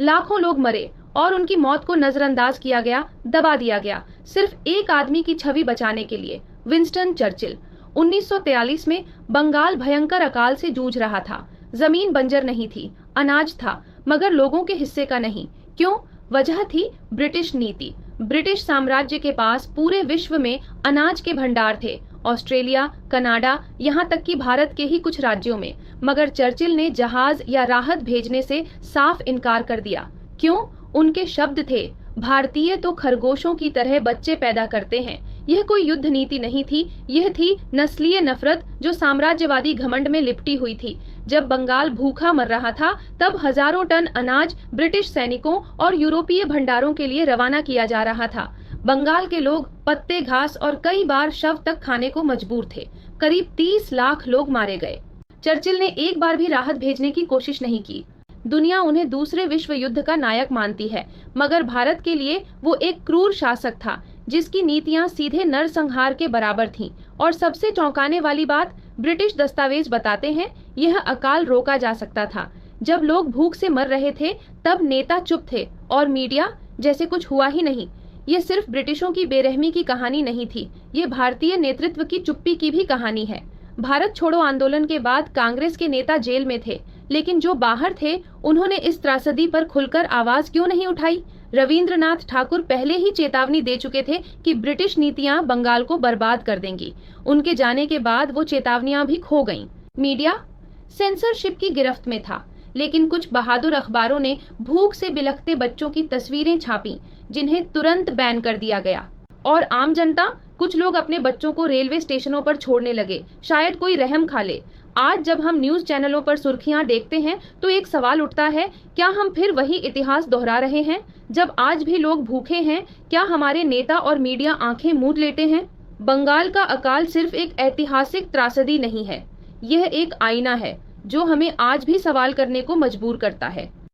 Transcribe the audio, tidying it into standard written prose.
लाखों लोग मरे और उनकी मौत को नजरअंदाज किया गया, दबा दिया गया, सिर्फ एक आदमी की छवि बचाने के लिए, विंस्टन चर्चिल। 1943 में बंगाल भयंकर अकाल से जूझ रहा था। जमीन बंजर नहीं थी, अनाज था, मगर लोगों के हिस्से का नहीं। क्यों? वजह थी ब्रिटिश नीति। ब्रिटिश साम्राज्य के पास पूरे विश्व में अनाज के भंडार थे, ऑस्ट्रेलिया, कनाडा, यहाँ तक कि भारत के ही कुछ राज्यों में। मगर चर्चिल ने जहाज या राहत भेजने से साफ इनकार कर दिया। क्यों? उनके शब्द थे, भारतीय तो खरगोशों की तरह बच्चे पैदा करते हैं। यह कोई युद्ध नीति नहीं थी, यह थी नस्लीय नफरत जो साम्राज्यवादी घमंड में लिपटी हुई थी। जब बंगाल भूखा मर रहा था, तब हजारों टन अनाज ब्रिटिश सैनिकों और यूरोपीय भंडारों के लिए रवाना किया जा रहा था। बंगाल के लोग पत्ते, घास और कई बार शव तक खाने को मजबूर थे। करीब 30 लाख लोग मारे गए। चर्चिल ने एक बार भी राहत भेजने की कोशिश नहीं की। दुनिया उन्हें दूसरे विश्व युद्ध का नायक मानती है, मगर भारत के लिए वो एक क्रूर शासक था जिसकी नीतियां सीधे नरसंहार के बराबर थीं। और सबसे चौंकाने वाली बात, ब्रिटिश दस्तावेज बताते हैं यह अकाल रोका जा सकता था। जब लोग भूख से मर रहे थे तब नेता चुप थे और मीडिया जैसे कुछ हुआ ही नहीं। ये सिर्फ ब्रिटिशों की बेरहमी की कहानी नहीं थी, ये भारतीय नेतृत्व की चुप्पी की भी कहानी है। भारत छोड़ो आंदोलन के बाद कांग्रेस के नेता जेल में थे, लेकिन जो बाहर थे उन्होंने इस त्रासदी पर खुलकर आवाज क्यों नहीं उठाई? रविंद्रनाथ ठाकुर पहले ही चेतावनी दे चुके थे कि ब्रिटिश नीतियां बंगाल को बर्बाद कर देंगी। उनके जाने के बाद वो चेतावनियां भी खो गईं। मीडिया सेंसरशिप की गिरफ्त में था, लेकिन कुछ बहादुर अखबारों ने भूख से बिलखते बच्चों की तस्वीरें छापी जिन्हें तुरंत बैन कर दिया गया। और आम जनता, कुछ लोग अपने बच्चों को रेलवे स्टेशनों पर छोड़ने लगे, शायद कोई रहम खा ले। आज जब हम न्यूज चैनलों पर सुर्खियां देखते हैं तो एक सवाल उठता है, क्या हम फिर वही इतिहास दोहरा रहे हैं? जब आज भी लोग भूखे हैं, क्या हमारे नेता और मीडिया आंखें मूंद लेते हैं? बंगाल का अकाल सिर्फ एक ऐतिहासिक त्रासदी नहीं है, यह एक आईना है जो हमें आज भी सवाल करने को मजबूर करता है।